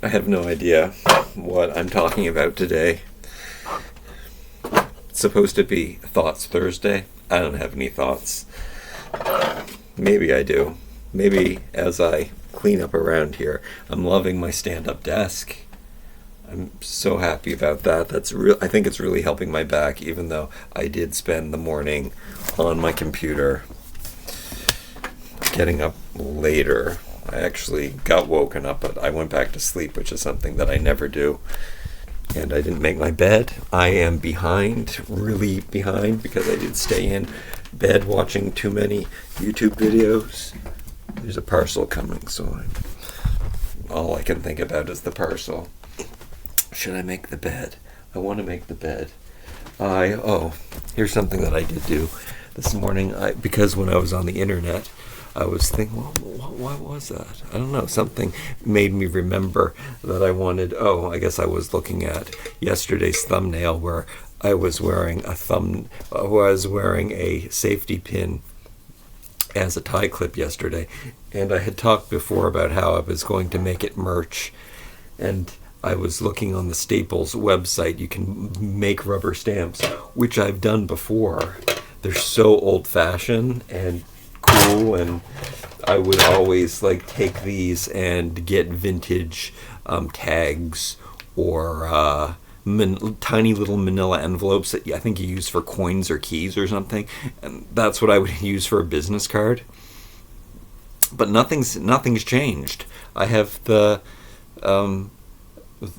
I have no idea what I'm talking about today. It's supposed to be Thoughts Thursday. I don't have any thoughts. Maybe I do. Maybe as I clean up around here. I'm loving my stand-up desk. I'm so happy about that. I think it's really helping my back, even though I did spend the morning on my computer getting up later. I actually got woken up, but I went back to sleep, which is something that I never do. And I didn't make my bed. I am behind, really behind, because I did stay in bed watching too many YouTube videos. There's a parcel coming, so all I can think about is the parcel. Should I make the bed? I want to make the bed. Here's something that I did do this morning. Because when I was on the internet, I was thinking, well, what was that? I don't know. Something made me remember that I wanted. I guess I was looking at yesterday's thumbnail where I was wearing a safety pin as a tie clip yesterday, and I had talked before about how I was going to make it merch, and I was looking on the Staples website. You can make rubber stamps, which I've done before. They're so old-fashioned and cool, and I would always take these and get vintage tags or tiny little manila envelopes that I think you use for coins or keys or something, and that's what I would use for a business card. But nothing's changed. I have the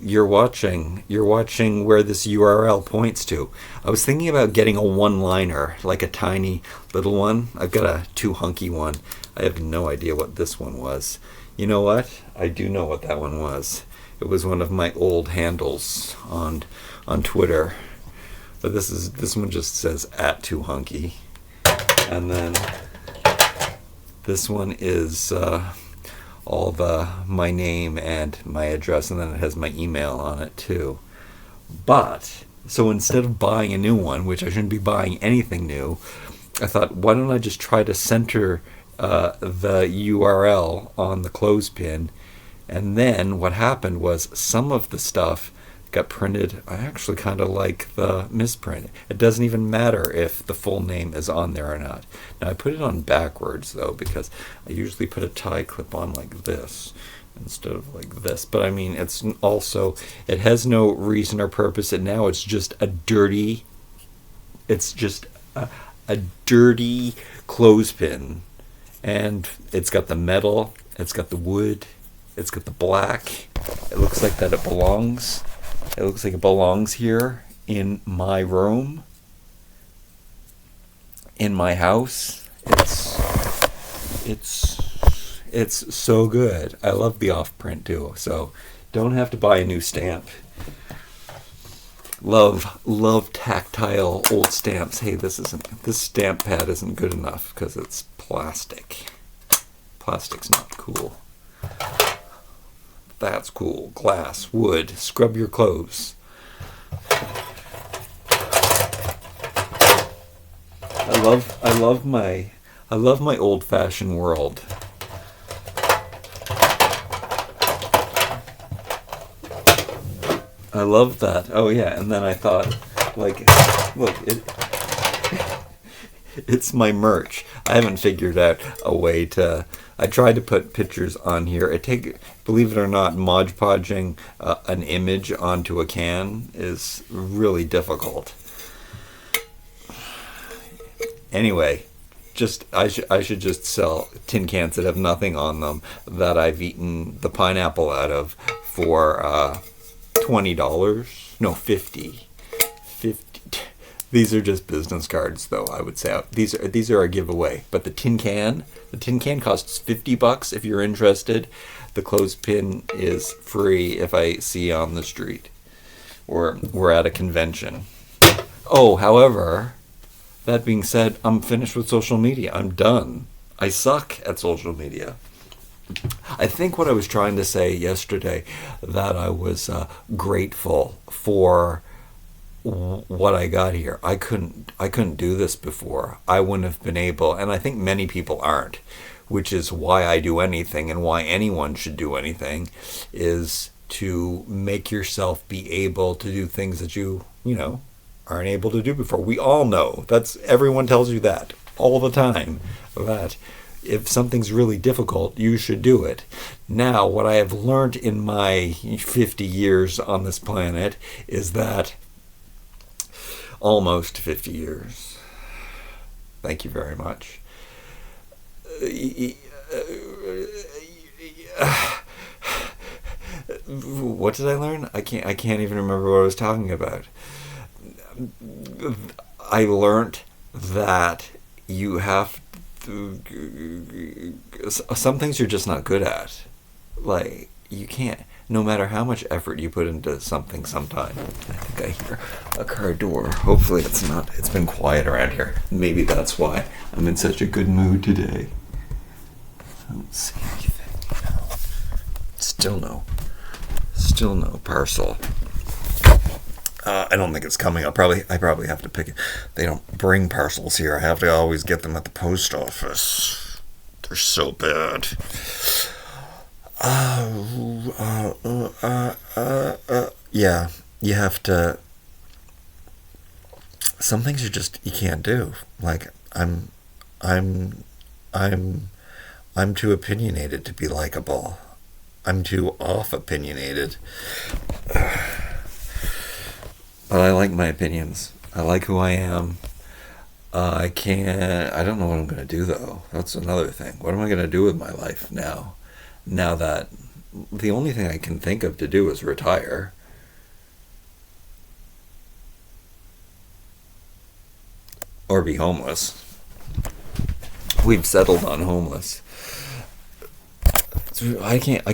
you're watching where this URL points to. I was thinking about getting a one-liner, like a tiny little one. I've got a too hunky one. I have no idea what this one was. You know what? I do know what that one was. It was one of my old handles on Twitter. But this one just says @2hunky. And then this one is my name and my address, and then it has my email on it too. But so instead of buying a new one, which I shouldn't be buying anything new, I thought, why don't I just try to center the URL on the clothespin? And then what happened was some of the stuff got printed. I actually kind of like the misprint. It doesn't even matter if the full name is on there or not. Now I put it on backwards though, because I usually put a tie clip on like this instead of like this. But I mean, it has no reason or purpose. And now it's just a dirty clothespin. And it's got the metal, it's got the wood, it's got the black. It looks like that it belongs. It looks like it belongs here in my room, in my house. It's so good. I love the off-print too. So don't have to buy a new stamp. Love tactile old stamps. Hey, this stamp pad isn't good enough because it's plastic. Plastic's not cool. That's cool. Glass, wood, scrub your clothes. I love my old-fashioned world. I love that. Oh yeah, and then I thought, look, it's my merch. I haven't figured out a way to. I tried to put pictures on here. Believe it or not, Mod Podging an image onto a can is really difficult. Anyway, I should just sell tin cans that have nothing on them that I've eaten the pineapple out of for $20. No, $50. These are just business cards, though. I would say these are a giveaway. But the tin can costs $50 if you're interested. The clothespin is free if I see you on the street or we're at a convention. Oh, however, that being said, I'm finished with social media. I'm done. I suck at social media. I think what I was trying to say yesterday, that I was grateful for what I got here. I couldn't do this before. I wouldn't have been able, and I think many people aren't, which is why I do anything and why anyone should do anything, is to make yourself be able to do things that you aren't able to do before. We all know. Everyone tells you that all the time, that if something's really difficult, you should do it. Now, what I have learned in my 50 years on this planet is that almost 50 years. Thank you very much. What did I learn? I can't even remember what I was talking about. I learned that you have to, some things you're just not good at. Like, you can't, no matter how much effort you put into something sometime. I think I hear a car door. Hopefully it's not. It's been quiet around here. Maybe that's why I'm in such a good mood today. I don't see anything. No. Still no parcel. I don't think it's coming. I probably have to pick it. They don't bring parcels here. I have to always get them at the post office. They're so bad. Yeah, you have to. Some things you can't do. Like I'm too opinionated to be likable. I'm too opinionated. But I like my opinions. I like who I am. I don't know what I'm going to do, though. That's another thing. What am I going to do with my life now? Now that the only thing I can think of to do is retire. Or be homeless. We've settled on homeless. I think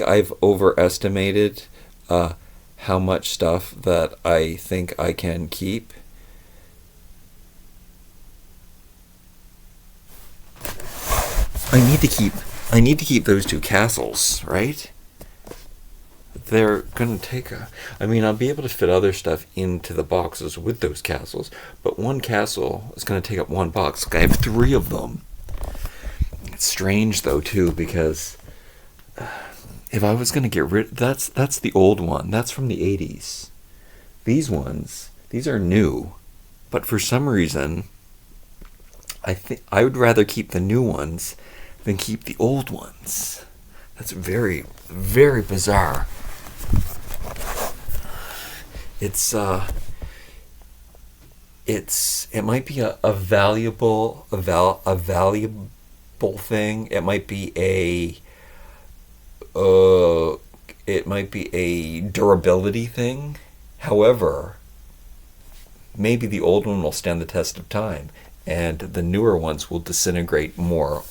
I've overestimated how much stuff that I think I can keep. I need to keep those two castles, right? They're gonna take I'll be able to fit other stuff into the boxes with those castles, but one castle is gonna take up one box. I have 3 of them. It's strange though too, because if I was gonna get rid, that's the old one. That's from the 80s. These are new, but for some reason, I think I would rather keep the new ones than keep the old ones. That's very, very bizarre. It might be a valuable thing. It might be a durability thing. However, maybe the old one will stand the test of time, and the newer ones will disintegrate more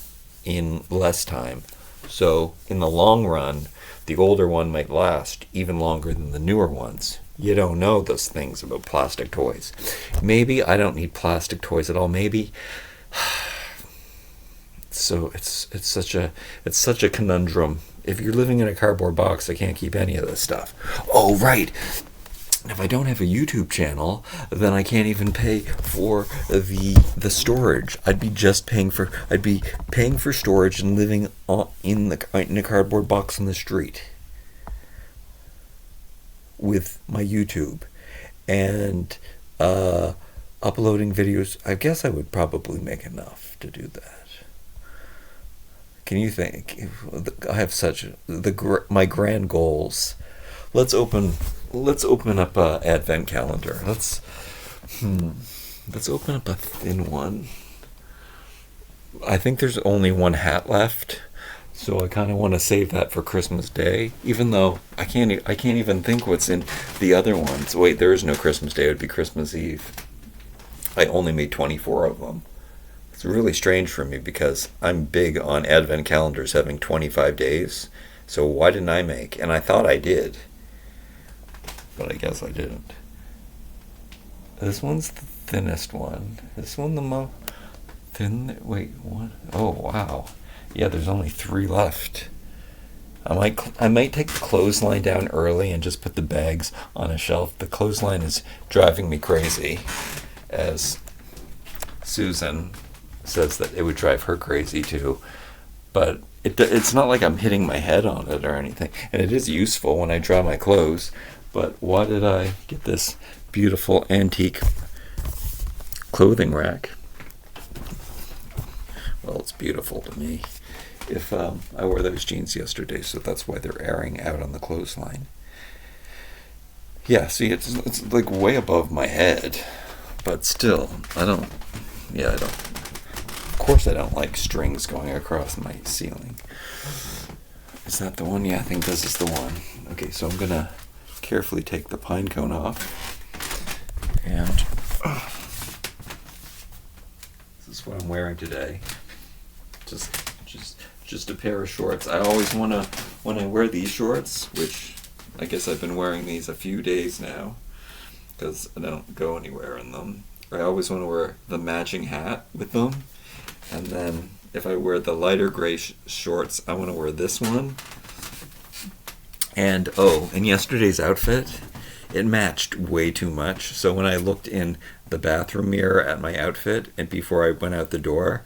in less time. So in the long run, the older one might last even longer than the newer ones. You don't know those things about plastic toys. Maybe I don't need plastic toys at all. Maybe. So it's such a conundrum. If you're living in a cardboard box, I can't keep any of this stuff. Oh, right. If I don't have a YouTube channel, then I can't even pay for the storage. I'd be paying for storage and living in a cardboard box on the street with my YouTube and uploading videos. I guess I would probably make enough to do that. Can you think? I have my grand goals. Let's open up a advent calendar. Let's open up a thin one. I think there's only one hat left, so I kind of want to save that for Christmas Day. Even though I can't even think what's in the other ones. Wait, there is no Christmas Day. It would be Christmas Eve. I only made 24 of them. It's really strange for me because I'm big on advent calendars having 25 days. So why didn't I make? And I thought I did, but I guess I didn't. This one's the thinnest one. This one the most thin. Wait, what? Oh wow. Yeah, there's only 3 left. I might take the clothesline down early and just put the bags on a shelf. The clothesline is driving me crazy, as Susan says that it would drive her crazy too. but it's not like I'm hitting my head on it or anything. And it is useful when I dry my clothes. But why did I get this beautiful antique clothing rack? Well, it's beautiful to me. If I wore those jeans yesterday, so that's why they're airing out on the clothesline. Yeah, see, it's like way above my head, but still, I don't. Of course, I don't like strings going across my ceiling. Is that the one? Yeah, I think this is the one. Okay, so I'm gonna carefully take the pine cone off, and this is what I'm wearing today. Just a pair of shorts. I always want to, when I wear these shorts, which I guess I've been wearing these a few days now because I don't go anywhere in them. I always want to wear the matching hat with them. And then if I wear the lighter gray shorts, I want to wear this one. And in yesterday's outfit, it matched way too much. So when I looked in the bathroom mirror at my outfit and before I went out the door,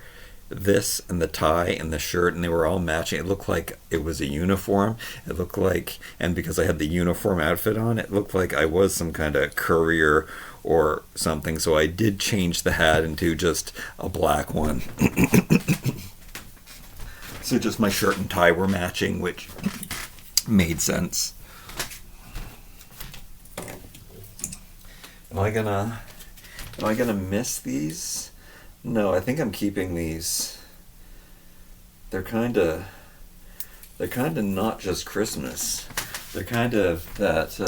this and the tie and the shirt, and they were all matching. It looked like it was a uniform. It looked like, and because I had the uniform outfit on, it looked like I was some kind of courier or something. So I did change the hat into just a black one. So just my shirt and tie were matching, which made sense. Am I gonna miss these? No, I think I'm keeping these. They're kind of not just Christmas. They're kind of that.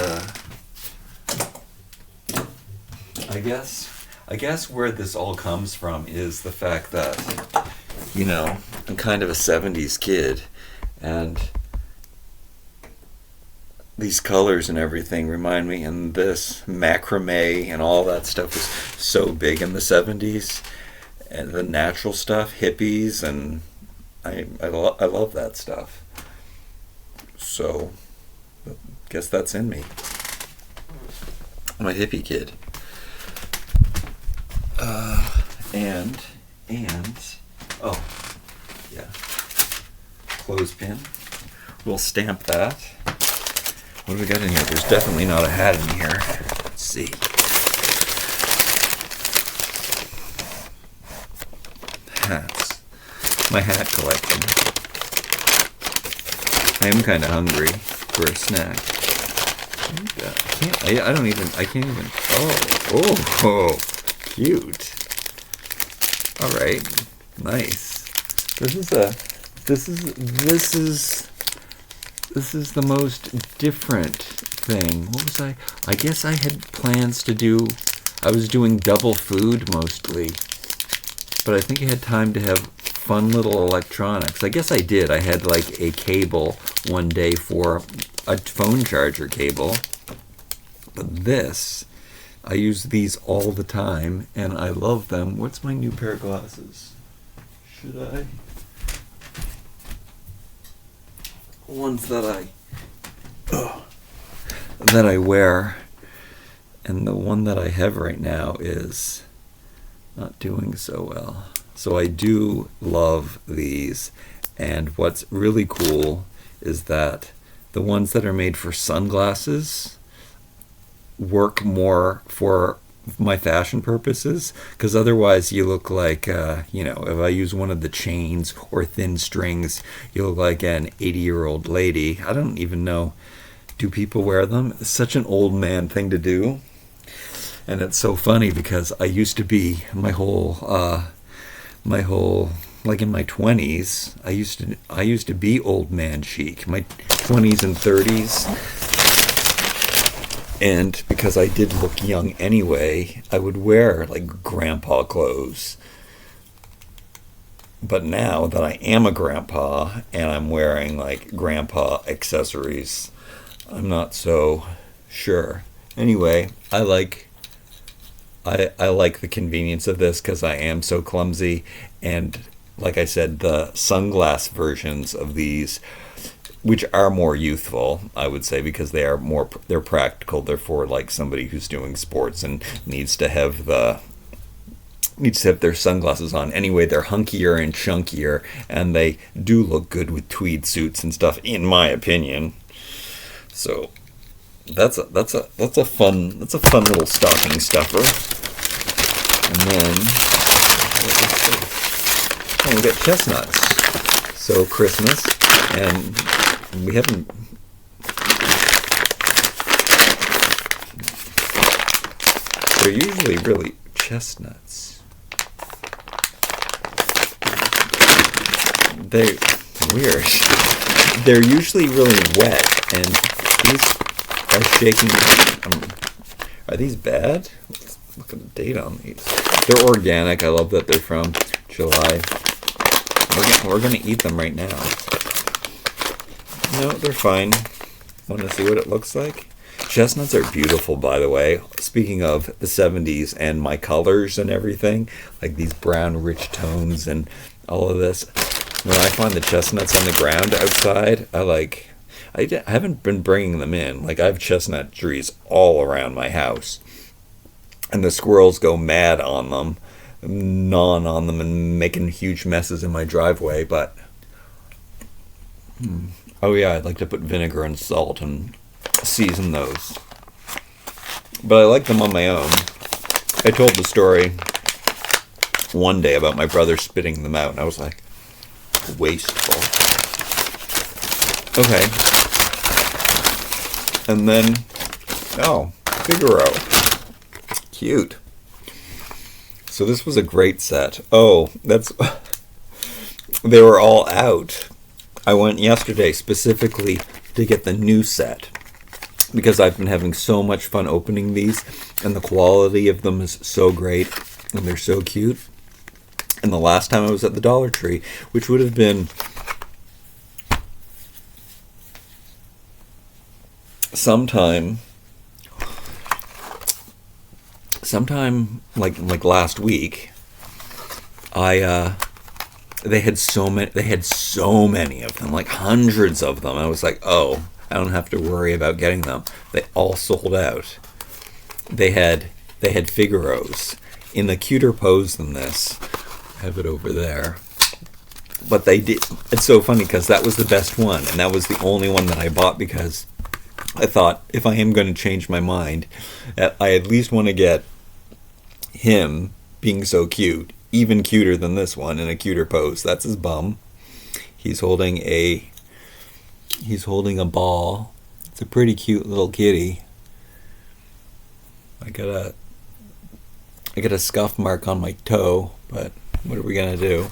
I guess where this all comes from is the fact that, I'm kind of a 70s kid, and these colors and everything remind me, and this macrame and all that stuff was so big in the 70s. And the natural stuff, hippies, and I love that stuff. So, I guess that's in me. I'm a hippie kid. Clothespin. We'll stamp that. What do we got in here? There's definitely not a hat in here. Let's see. Hats. My hat collection. I am kind of hungry for a snack. I can't even. Oh, cute. All right, nice. This is the most different thing. What was I? I guess I had plans to do. I was doing double food mostly. But I think I had time to have fun little electronics. I guess I did. I had like a cable one day for a phone charger cable. But this, I use these all the time, and I love them. What's my new pair of glasses? Should I? Ones that I wear. And the one that I have right now is not doing so well. So I do love these, and what's really cool is that the ones that are made for sunglasses work more for my fashion purposes, because otherwise you look like if I use one of the chains or thin strings, you look like an 80-year-old lady. I don't even know, do people wear them? It's such an old man thing to do. And it's so funny because I used to be my whole like in my 20s, I used to be old man chic, my 20s and 30s. And because I did look young anyway, I would wear like grandpa clothes. But now that I am a grandpa and I'm wearing like grandpa accessories, I'm not so sure. Anyway, I like the convenience of this because I am so clumsy, and like I said, the sunglass versions of these, which are more youthful, I would say, because they're practical. They're for like somebody who's doing sports and needs to have the needs to have their sunglasses on. Anyway, they're hunkier and chunkier, and they do look good with tweed suits and stuff, in my opinion. So that's a fun little stocking stuffer. And then we got chestnuts. So Christmas, and we haven't. They're usually really chestnuts. They're weird. They're usually really wet, and these are shaking. Are these bad? Let's look at the date on these. They're organic. I love that they're from July. We're gonna eat them right now. No, they're fine. Want to see what it looks like? Chestnuts are beautiful, by the way. Speaking of the 70s and my colors and everything, like these brown rich tones and all of this. When I find the chestnuts on the ground outside, I haven't been bringing them in. Like, I have chestnut trees all around my house. And the squirrels go mad on them, gnawing on them and making huge messes in my driveway. But, oh yeah, I'd like to put vinegar and salt and season those. But I like them on my own. I told the story one day about my brother spitting them out, and I was like, wasteful. Okay. And then, oh, Figaro. Cute. So this was a great set. Oh, they were all out. I went yesterday specifically to get the new set, because I've been having so much fun opening these, and the quality of them is so great, and they're so cute. And the last time I was at the Dollar Tree, which would have been sometime like last week, they had so many of them, like hundreds of them. I was like, oh, I don't have to worry about getting them. They all sold out. They had Figaros in a cuter pose than this. I have it over there. But they did. It's so funny because that was the best one, and that was the only one that I bought because I thought, if I am going to change my mind, I at least want to get him being so cute, even cuter than this one in a cuter pose. That's his bum. He's holding a ball. It's a pretty cute little kitty. I got a scuff mark on my toe, but what are we gonna do?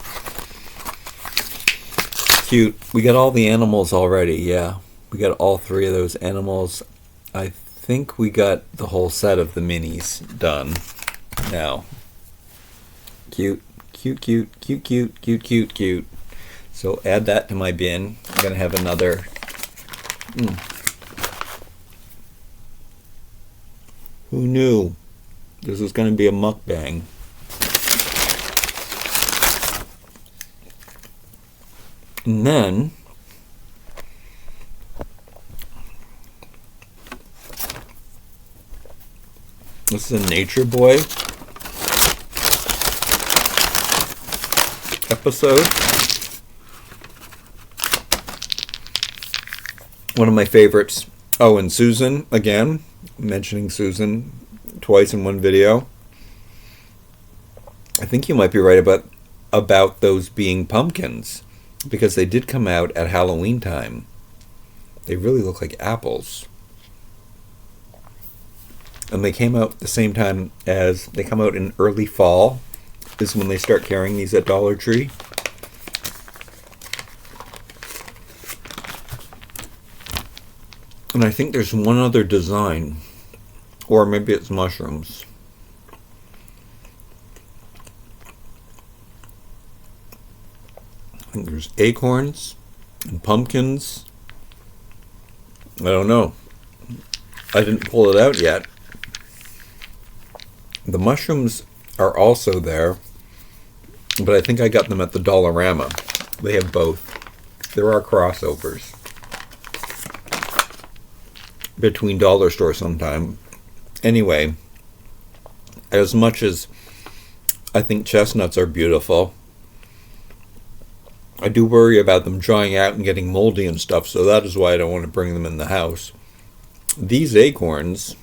Cute. We got all the animals already. Yeah, we got all three of those animals. I think we got the whole set of the minis done now. Cute. So add that to my bin. I'm gonna have another. Who knew this was going to be a mukbang? And then this is a Nature Boy episode. One of my favorites. Oh, and Susan, again, mentioning Susan twice in one video. I think you might be right about those being pumpkins, because they did come out at Halloween time. They really look like apples. And they came out the same time as they come out in early fall, is when they start carrying these at Dollar Tree. And I think there's one other design, or maybe it's mushrooms. I think there's acorns and pumpkins. I don't know. I didn't pull it out yet. The mushrooms are also there, but I think I got them at the Dollarama. They have both. There are crossovers between dollar stores sometime. Anyway, as much as I think chestnuts are beautiful. I do worry about them drying out and getting moldy and stuff, so that is why I don't want to bring them in the house. These acorns,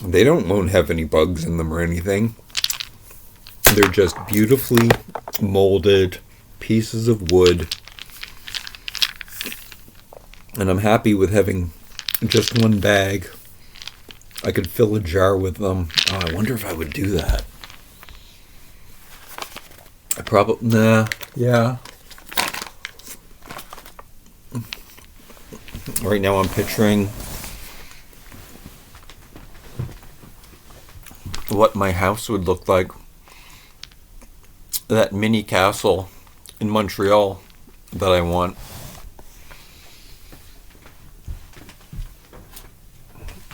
they won't have any bugs in them or anything. They're just beautifully molded pieces of wood. And I'm happy with having just one bag. I could fill a jar with them. Oh, I wonder if I would do that. I probably... Nah. Yeah. Right now I'm picturing what my house would look like. That mini castle in Montreal that I want.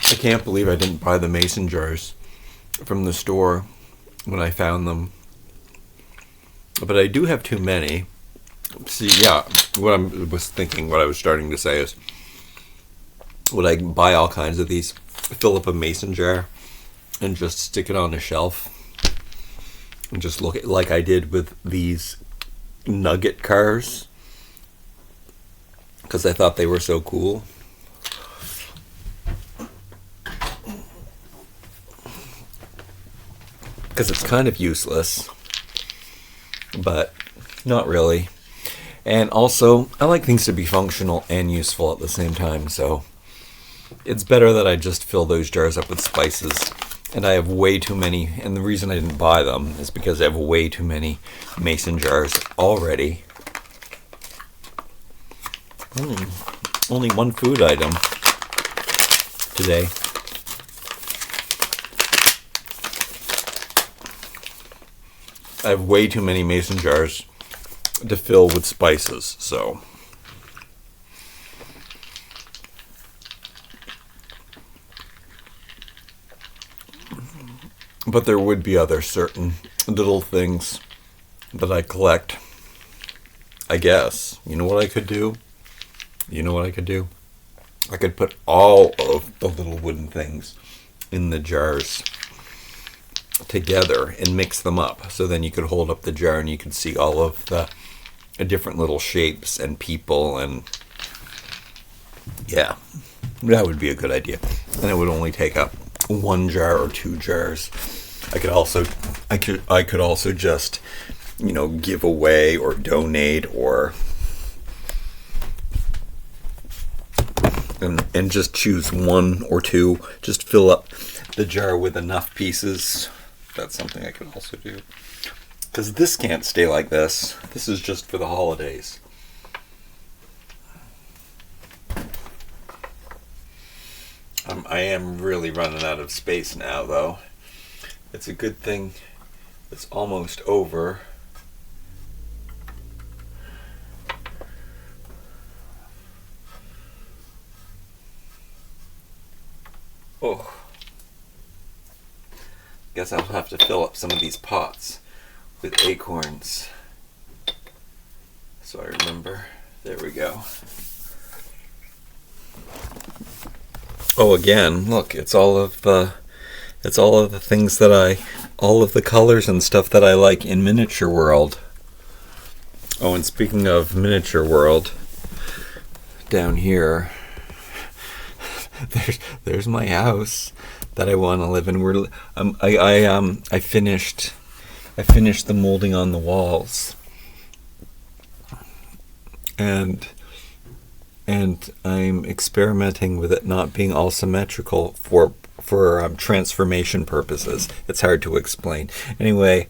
I can't believe I didn't buy the mason jars from the store when I found them. But I do have too many. See, yeah, what I was starting to say is, would I buy all kinds of these, fill up a mason jar, and just stick it on a shelf, and just look at, like I did with these nugget cars, because I thought they were so cool. Because it's kind of useless, but not really. And also, I like things to be functional and useful at the same time, so it's better that I just fill those jars up with spices. And I have way too many, and the reason I didn't buy them is because I have way too many mason jars already. Only one food item today. I have way too many mason jars to fill with spices, so. But there would be other certain little things that I collect, I guess. You know what I could do? I could put all of the little wooden things in the jars together and mix them up, so then you could hold up the jar and you could see all of the different little shapes and people, and yeah, that would be a good idea. And it would only take up one jar or two jars. I could also just, give away or donate or and just choose one or two, just fill up the jar with enough pieces. That's something I could also do. Because this can't stay like this. This is just for the holidays. I am really running out of space now, though. It's a good thing it's almost over. Oh. Guess I'll have to fill up some of these pots with acorns. So I remember. There we go. Oh, again, look, it's all of the things that all of the colors and stuff that I like in Miniature World. Oh, and speaking of Miniature World, down here, there's my house that I want to live in. I finished the molding on the walls, and I'm experimenting with it not being all symmetrical for transformation purposes. It's hard to explain. Anyway,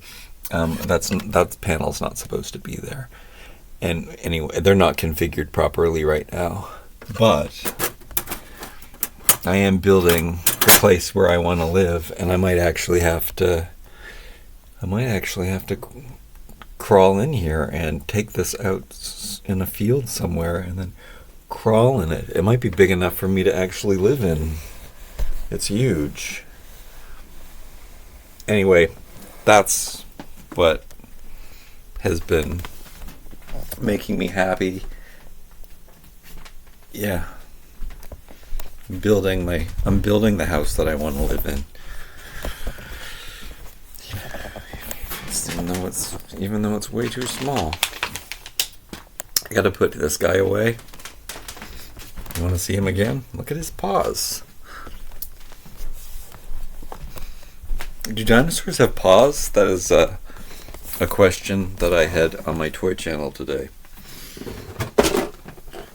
that panel's not supposed to be there, and anyway, they're not configured properly right now. But I am building the place where I want to live, and I might actually have to crawl in here and take this out in a field somewhere and then crawl in it. It might be big enough for me to actually live in. It's huge. Anyway, that's what has been making me happy. Yeah. I'm building the house that I want to live in. even though it's way too small. I gotta put this guy away. You want to see him again? Look at his paws. Do dinosaurs have paws? That is a question that I had on my toy channel today.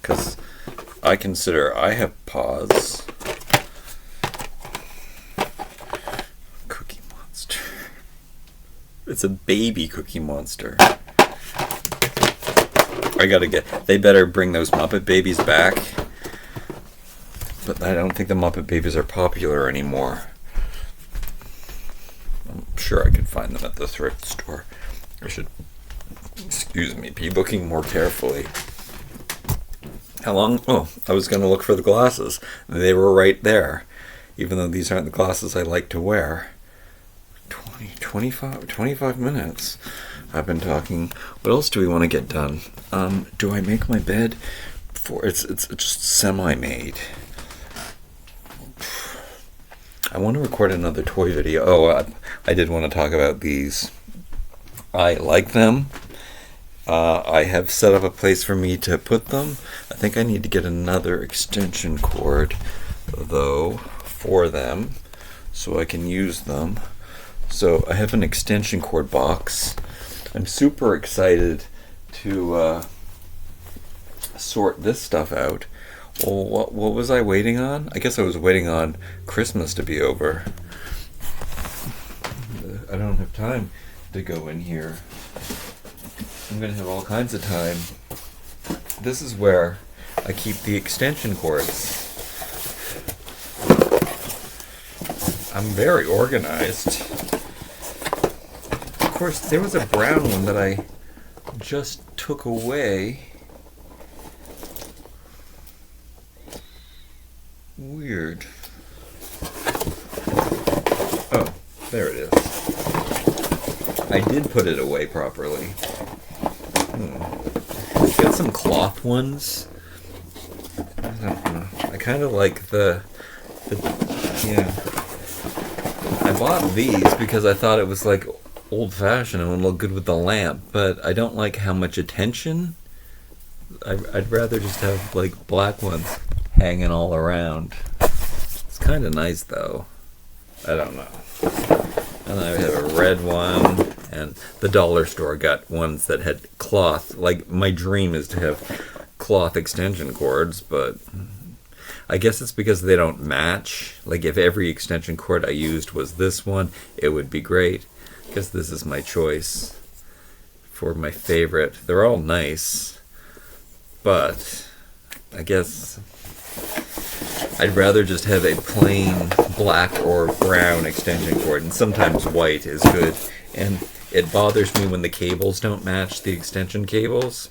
Because I consider I have paws. Cookie Monster. It's a baby Cookie Monster. They better bring those Muppet Babies back. But I don't think the Muppet Babies are popular anymore. I'm sure I could find them at the thrift store. I should, be looking more carefully. How long? Oh, I was going to look for the glasses. They were right there. Even though these aren't the glasses I like to wear. 25 minutes I've been talking. What else do we want to get done? Do I make my bed? It's just semi-made. I want to record another toy video. Oh, I did want to talk about these. I like them. I have set up a place for me to put them. I think I need to get another extension cord, though, for them, so I can use them. So I have an extension cord box. I'm super excited to sort this stuff out. Well, what was I waiting on? I guess I was waiting on Christmas to be over. I don't have time to go in here. I'm going to have all kinds of time. This is where I keep the extension cords. I'm very organized. Of course, there was a brown one that I just took away. Weird. Oh, there it is. I did put it away properly. Got some cloth ones. I don't know. I kind of like the yeah. I bought these because I thought it was like old-fashioned and would look good with the lamp, but I don't like how much attention. I'd rather just have like black ones hanging all around. It's kind of nice though. I don't know. And I have a red one, and the dollar store got ones that had cloth. Like, my dream is to have cloth extension cords, but I guess it's because they don't match. Like, if every extension cord I used was this one, it would be great. I guess this is my choice for my favorite. They're all nice, but I guess I'd rather just have a plain black or brown extension cord, and sometimes white is good. And it bothers me when the cables don't match the extension cables.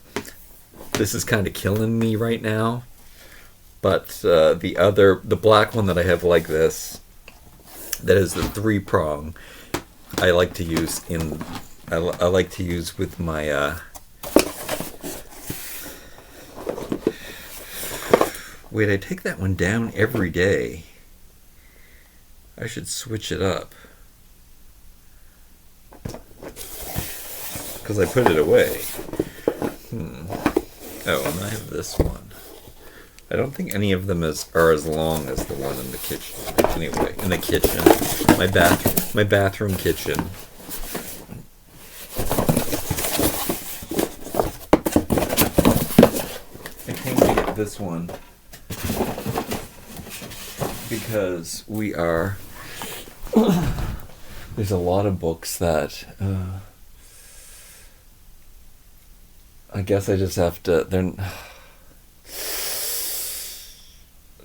This is kind of killing me right now. But the black one that I have like this, that is the 3-prong, I like to use I like to use with my wait, I take that one down every day. I should switch it up. Because I put it away. Oh, and I have this one. I don't think any of them are as long as the one in the kitchen. Anyway, in the kitchen. My bathroom kitchen. I came to get this one because there's a lot of books that I guess I just have to,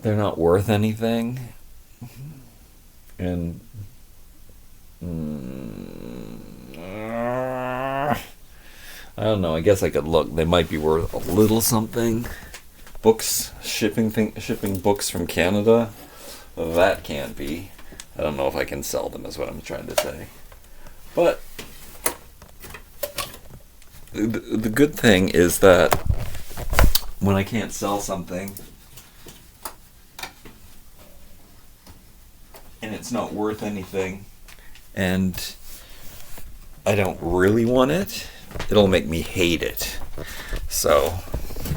they're not worth anything, and I don't know, I guess I could look. They might be worth a little something. Books, shipping books from Canada, that can't be. I don't know if I can sell them, is what I'm trying to say. But the good thing is that when I can't sell something and it's not worth anything, and I don't really want it, it'll make me hate it. So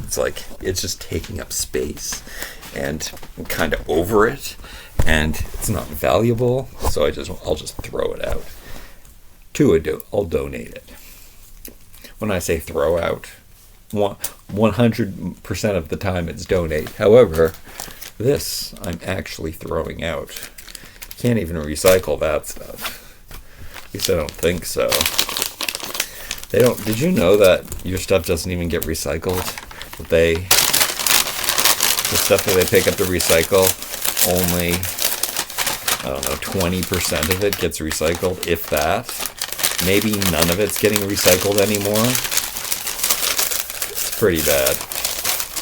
it's like it's just taking up space, and I'm kind of over it, and it's not valuable. So I'll just throw it out. I'll donate it. When I say throw out, 100% of the time it's donate. However, this I'm actually throwing out. Can't even recycle that stuff. At least I don't think so. They don't. Did you know that your stuff doesn't even get recycled? That the stuff that they pick up to recycle, only, I don't know, 20% of it gets recycled, if that. Maybe none of it's getting recycled anymore. It's pretty bad.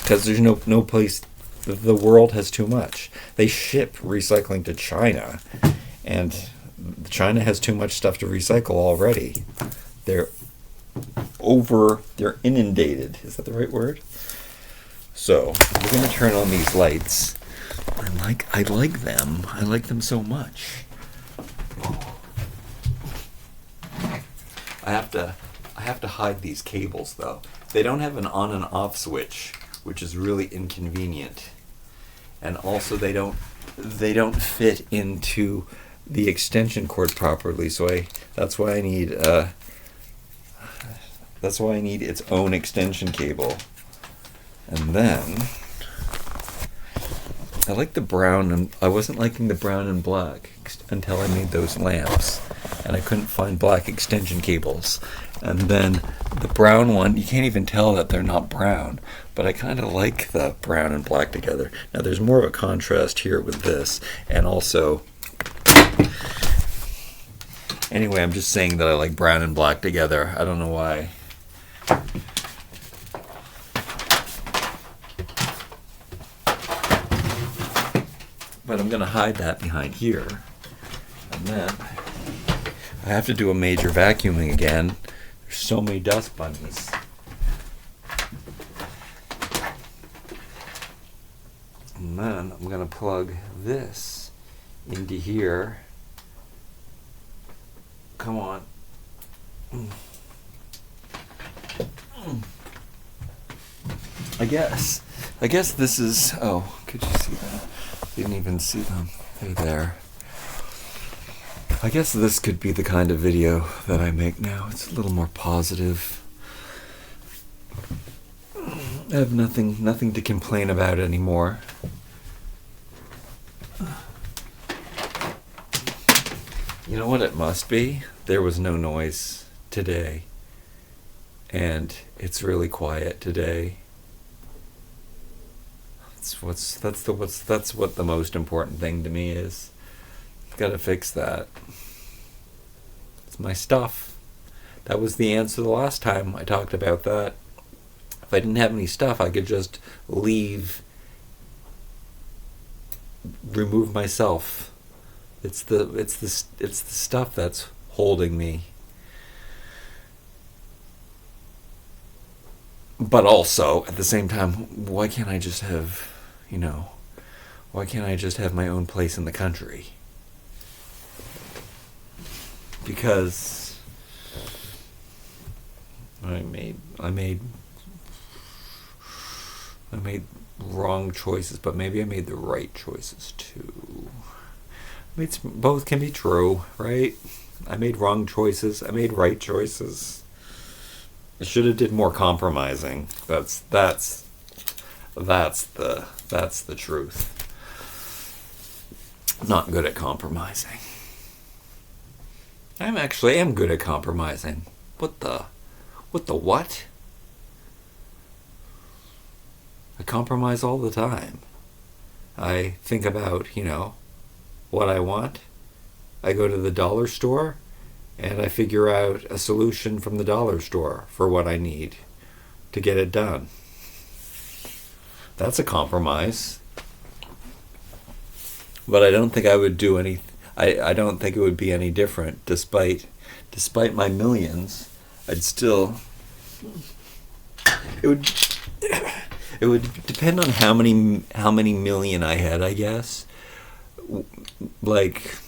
Because there's no place, the world has too much. They ship recycling to China, and China has too much stuff to recycle already. They're inundated. Is that the right word? So we're going to turn on these lights. I like them. I like them so much. I have to hide these cables though. They don't have an on and off switch, which is really inconvenient. And also they don't fit into the extension cord properly. So that's why I need its own extension cable. And then I like the brown, and I wasn't liking the brown and black until I made those lamps, and I couldn't find black extension cables. And then the brown one, you can't even tell that they're not brown, but I kind of like the brown and black together. Now there's more of a contrast here with this, and also, anyway, I'm just saying that I like brown and black together. I don't know why. But I'm going to hide that behind here. And then I have to do a major vacuuming again. There's so many dust bunnies. And then I'm going to plug this into here. Come on. I guess this is... Oh, could you see that? Didn't even see them. They're there. I guess this could be the kind of video that I make now. It's a little more positive. I have nothing to complain about anymore. You know what it must be? There was no noise today. And it's really quiet today. That's what the most important thing to me is. Gotta fix that. It's my stuff. That was the answer the last time I talked about that. If I didn't have any stuff, I could just leave, remove myself. It's the stuff that's holding me. But also, at the same time, why can't I just have, why can't I just have my own place in the country? Because I made wrong choices, but maybe I made the right choices too. Both can be true, right? I made wrong choices. I made right choices. I should have did more compromising. That's the truth. Not good at compromising. I am good at compromising. What the what? I compromise all the time. I think about, what I want. I go to the dollar store and I figure out a solution from the dollar store for what I need to get it done. That's a compromise. But I don't think I would do any. I don't think it would be any different. Despite my millions, I'd still. It would depend on how many million I had, I guess. Like,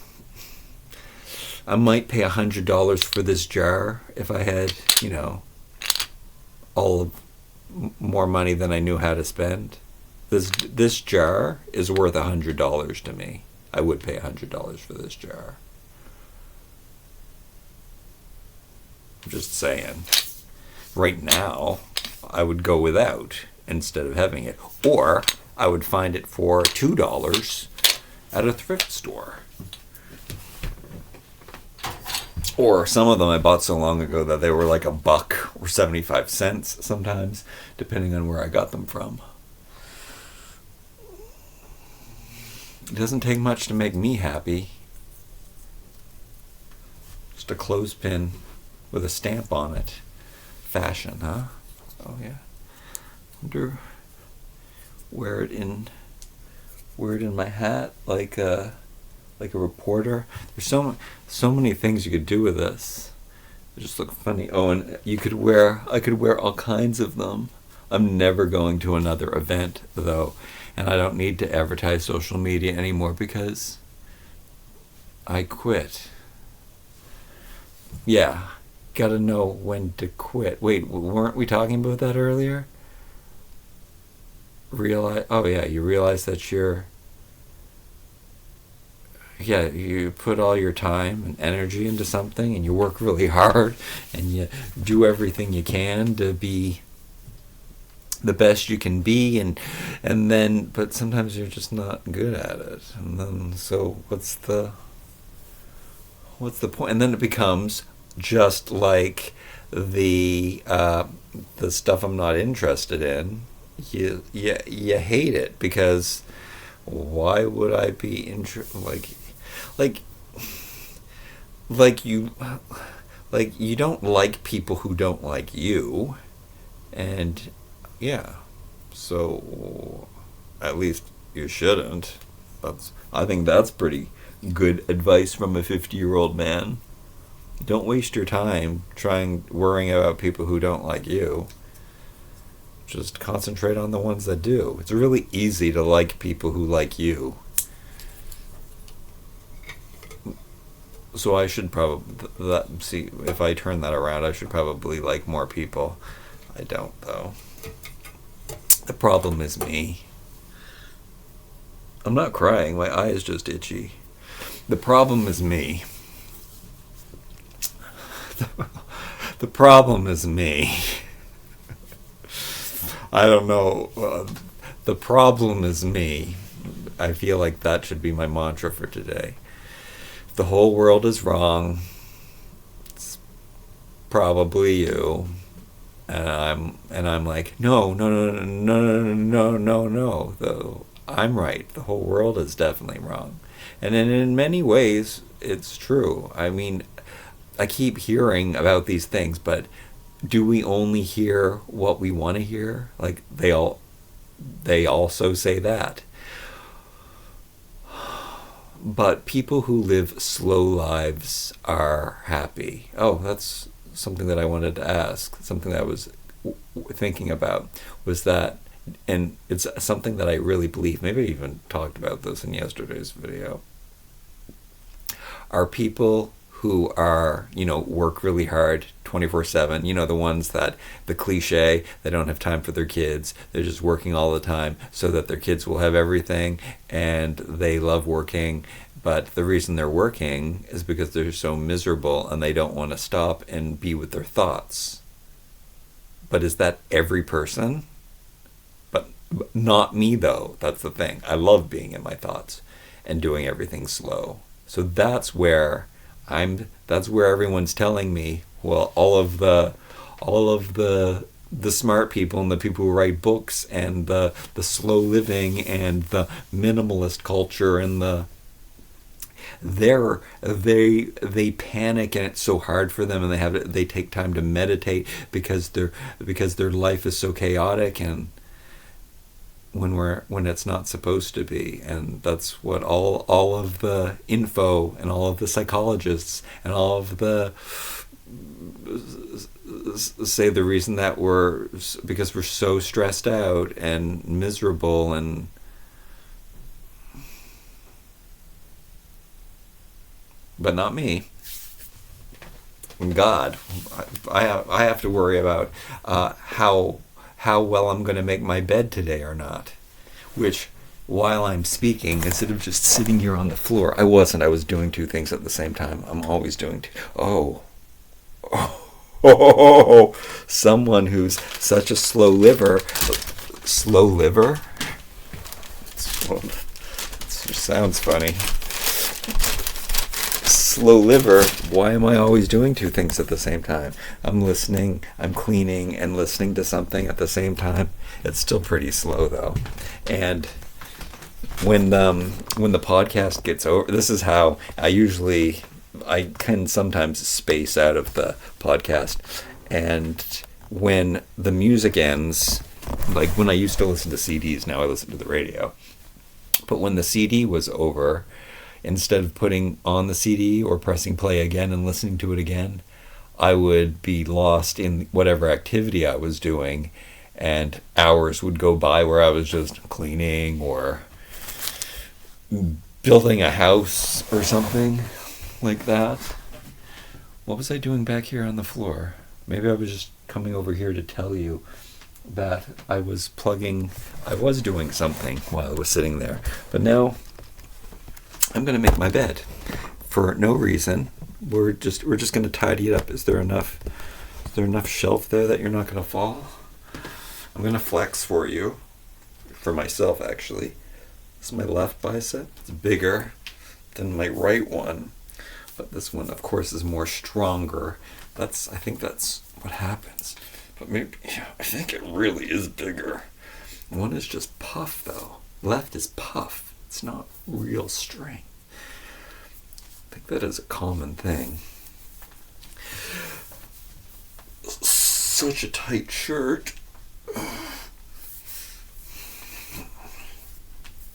I might pay $100 for this jar if I had, all of more money than I knew how to spend. This jar is worth $100 to me. I would pay $100 for this jar. I'm just saying. Right now, I would go without instead of having it. Or I would find it for $2 at a thrift store. Or some of them I bought so long ago that they were like $1 or 75 cents sometimes, depending on where I got them from. It doesn't take much to make me happy. Just a clothespin with a stamp on it. Fashion, huh? Oh yeah. Wonder wear it in my hat like a reporter. There's so many things you could do with this. They just look funny. Oh, and I could wear all kinds of them. I'm never going to another event though, and I don't need to advertise social media anymore because I quit. Yeah, gotta know when to quit. Wait, weren't we talking about that earlier? You realize that you put all your time and energy into something and you work really hard and you do everything you can to be the best you can be, but sometimes you're just not good at it, and then so what's the point? And then it becomes just like the stuff I'm not interested in. You hate it because why would I be you don't like people who don't like you, and yeah, so at least you shouldn't. I think that's pretty good advice from a 50-year-old man. Don't waste your time worrying about people who don't like you. Just concentrate on the ones that do. It's really easy to like people who like you. So I should probably see if I turn that around. I should probably like more people. I don't though. The problem is me. I'm not crying. My eye is just itchy. The problem is me. The problem is me. I don't know. The problem is me. I feel like that should be my mantra for today. If the whole world is wrong, it's probably you. And I'm like, no. Though I'm right. The whole world is definitely wrong. And in many ways, it's true. I mean, I keep hearing about these things, but do we only hear what we want to hear? Like they also say that. But people who live slow lives are happy. Oh, that's something that I wanted to ask. Something that I was thinking about was that, and it's something that I really believe. Maybe I even talked about this in yesterday's video. Are people who are, work really hard 24/7, the ones that, the cliche, they don't have time for their kids, they're just working all the time so that their kids will have everything, and they love working, but the reason they're working is because they're so miserable and they don't want to stop and be with their thoughts. But is that every person? But not me though, that's the thing. I love being in my thoughts and doing everything slow. So that's where everyone's telling me, well, all of the smart people and the people who write books and the slow living and the minimalist culture and they panic and it's so hard for them, and they take time to meditate because their life is so chaotic, and when it's not supposed to be. And that's what all of the info and all of the psychologists and all of the say the reason that because we're so stressed out and miserable, but not me. God. I have to worry about how well I'm going to make my bed today or not. Which, while I'm speaking, instead of just sitting here on the floor, I wasn't. I was doing two things at the same time. I'm always doing two. Someone who's such a slow liver. Slow liver? It sounds funny. Slow liver. Why am I always doing two things at the same time? I'm listening, I'm cleaning, and listening to something at the same time. It's still pretty slow though. And when the podcast gets over, this is how I can sometimes space out of the podcast. And when the music ends, like when I used to listen to CDs, now I listen to the radio. But when the CD was over, instead of putting on the CD or pressing play again and listening to it again, I would be lost in whatever activity I was doing, and hours would go by where I was just cleaning or building a house or something like that. What was I doing back here on the floor? Maybe I was just coming over here to tell you that I was doing something while I was sitting there. But now I'm going to make my bed for no reason. We're just going to tidy it up. Is there enough shelf there that you're not going to fall? I'm going to flex for you, for myself actually. This is my left bicep. It's bigger than my right one, but this one of course is more stronger. I think that's what happens. But maybe, I think it really is bigger. One is just puff though. Left is puff. It's not real strength. I think that is a common thing. Such a tight shirt.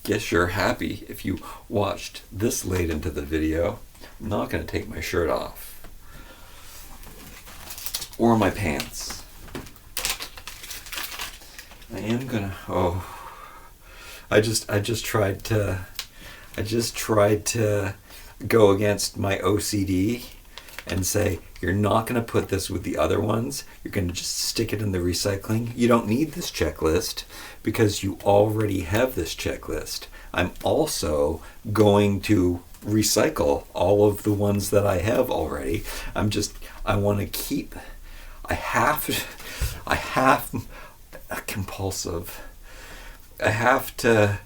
Guess you're happy if you watched this late into the video. I'm not going to take my shirt off. Or my pants. I am gonna. I just tried to go against my OCD and say, you're not gonna put this with the other ones. You're gonna just stick it in the recycling. You don't need this checklist because you already have this checklist. I'm also going to recycle all of the ones that I have already. I want to keep. I have compulsive. I have to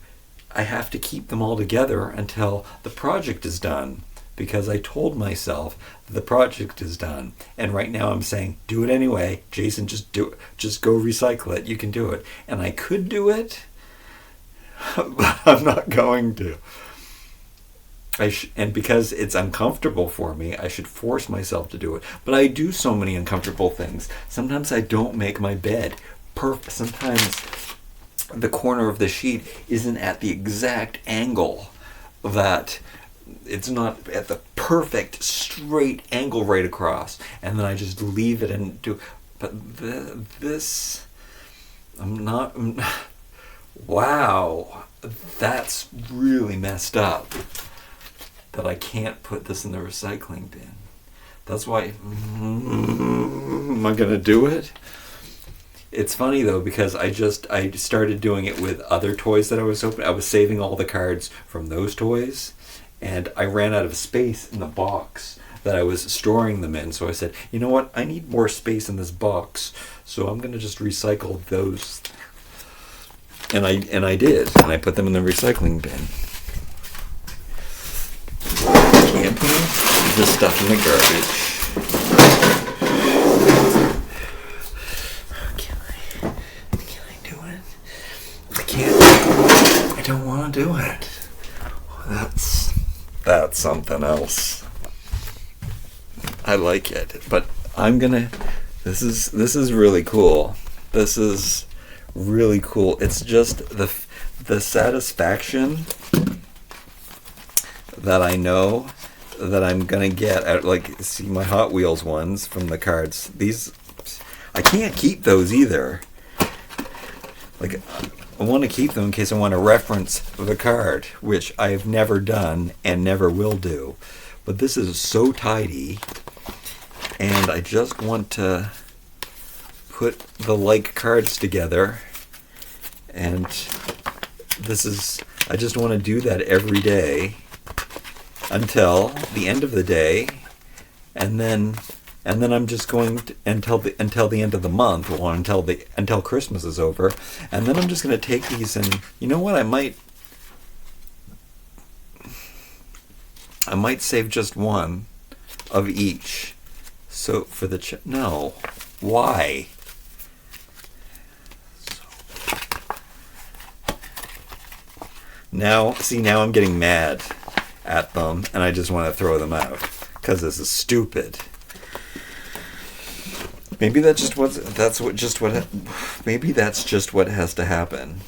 keep them all together until the project is done, because I told myself the project is done, and right now I'm saying do it anyway. Jason, just do it. Just go recycle it. You can do it. And I could do it, but I'm not going to. And because it's uncomfortable for me, I should force myself to do it. But I do so many uncomfortable things. Sometimes I don't make my bed perfect. Sometimes the corner of the sheet isn't at the exact angle that it's not at the perfect straight angle right across. And then I just leave it and do. But this, wow, that's really messed up. That I can't put this in the recycling bin. That's why, am I gonna do it? It's funny though, because I started doing it with other toys that I was opening. I was saving all the cards from those toys, and I ran out of space in the box that I was storing them in. So I said, you know what? I need more space in this box, so I'm gonna just recycle those. And I did, and I put them in the recycling bin. Can't put this stuff in the garbage. Can I do it? I can't. I don't want to do it. That's something else. I like it, but I'm gonna. This is really cool. This is really cool. It's just the satisfaction that I know that I'm gonna get out. Like, see my Hot Wheels ones from the cards. These, I can't keep those either. Like, I want to keep them in case I want to reference the card, which I've never done and never will do. But this is so tidy, and I just want to put the like cards together, and I just want to do that every day until the end of the day, and then I'm just going to, until the end of the month, or until Christmas is over, and then I'm just going to take these, and you know what, I might save just one of each. So for the no, why? Now I'm getting mad at them, and I just want to throw them out because this is stupid. Maybe that's just what has to happen.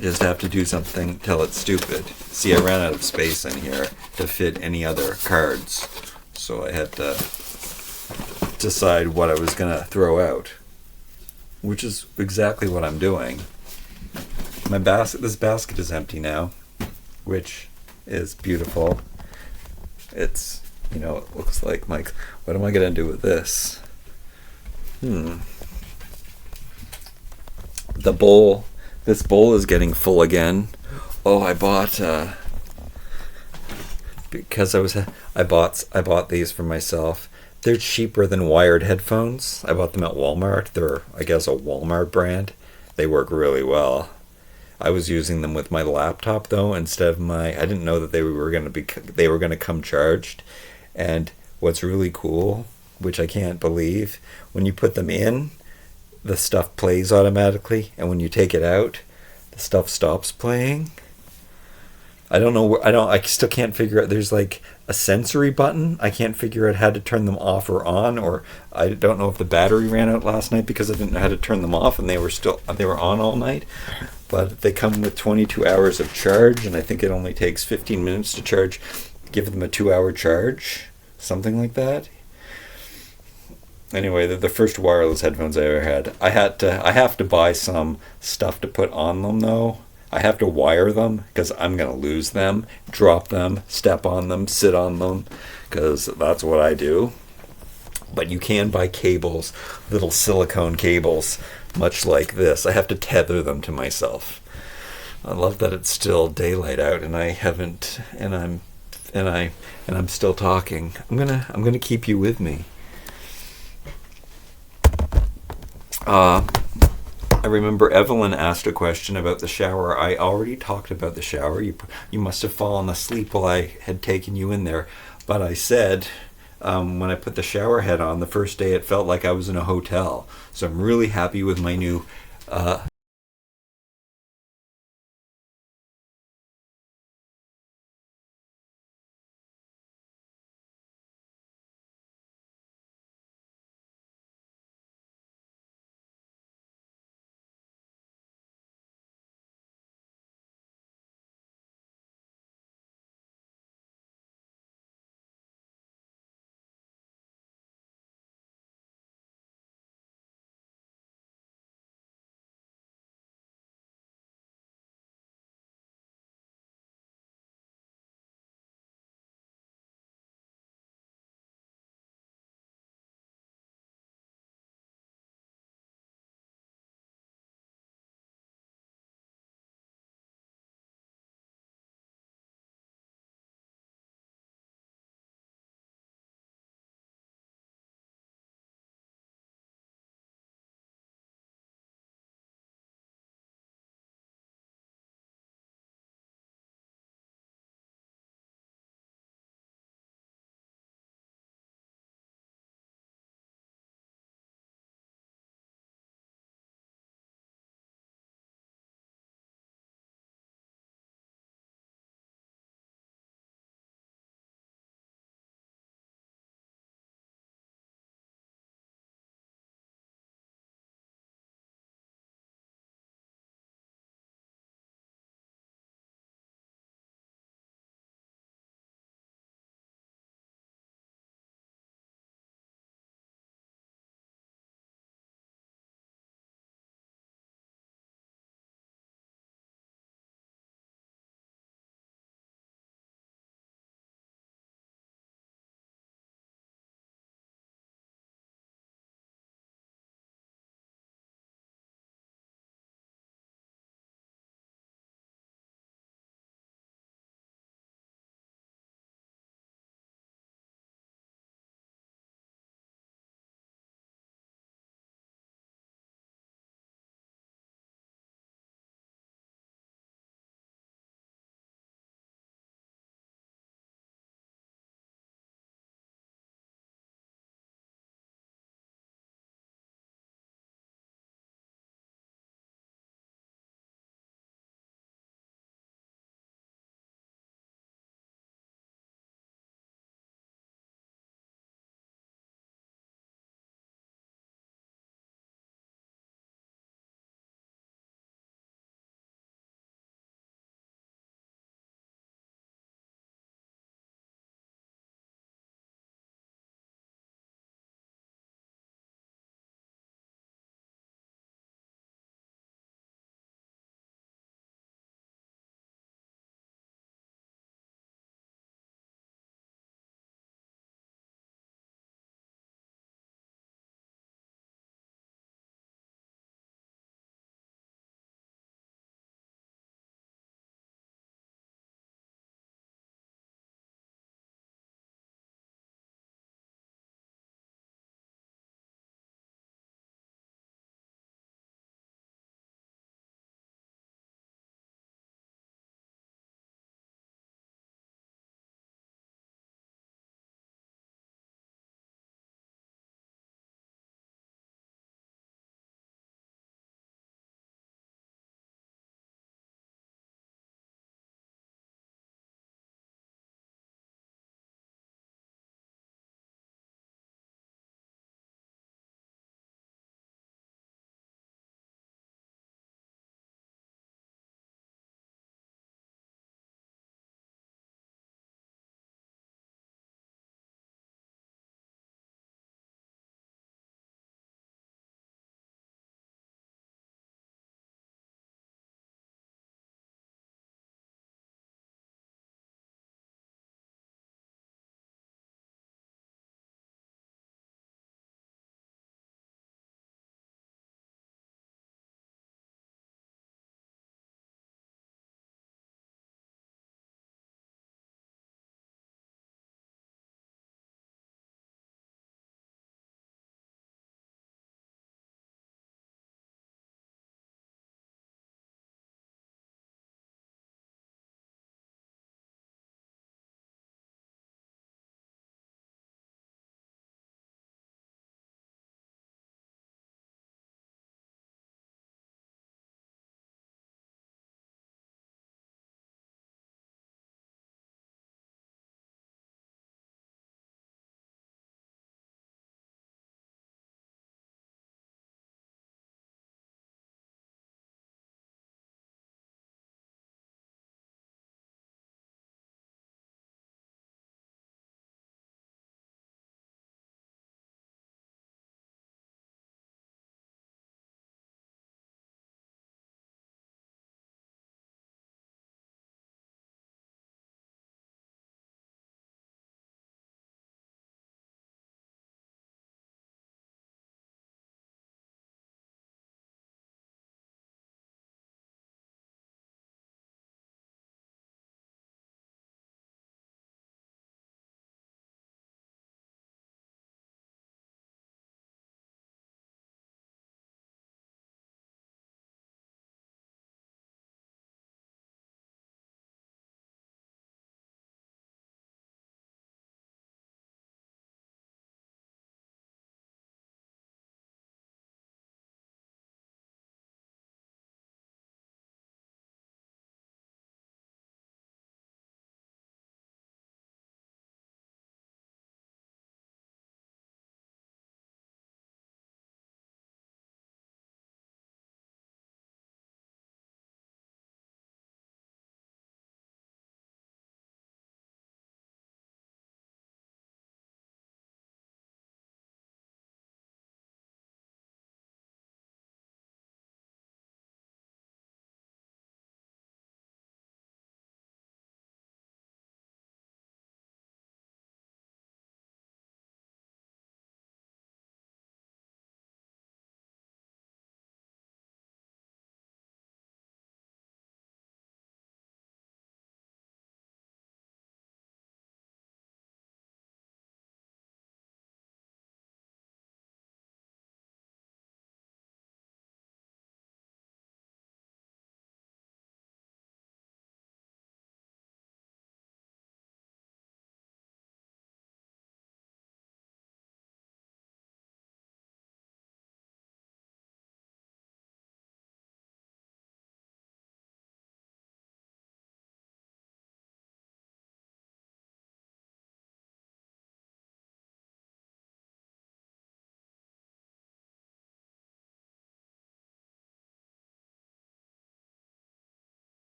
Just have to do something till it's stupid. See, I ran out of space in here to fit any other cards, so I had to decide what I was gonna throw out, which is exactly what I'm doing. This basket is empty now, which is beautiful. It's, it looks like, Mike, what am I going to do with this? The bowl. This bowl is getting full again. Oh, I bought, because I bought these for myself. They're cheaper than wired headphones. I bought them at Walmart. They're, I guess, a Walmart brand. They work really well. I was using them with my laptop though, instead of I didn't know that they were going to come charged. And what's really cool, which I can't believe, when you put them in, the stuff plays automatically, and when you take it out, the stuff stops playing. I still can't figure out, there's like a sensory button. I can't figure out how to turn them off or on, or I don't know if the battery ran out last night because I didn't know how to turn them off, and they were on all night. But they come with 22 hours of charge, and I think it only takes 15 minutes to charge. Give them a 2-hour charge, something like that. Anyway, they're the first wireless headphones I ever had. I have to buy some stuff to put on them though. I have to wire them because I'm gonna lose them, drop them, step on them, sit on them, because that's what I do. But you can buy cables, little silicone cables, much like this. I have to tether them to myself. I love that it's still daylight out, and I'm still talking. I'm gonna keep you with me. I remember Evelyn asked a question about the shower. I already talked about the shower. You must have fallen asleep while I had taken you in there. But I said, when I put the shower head on the first day, it felt like I was in a hotel. So I'm really happy with my new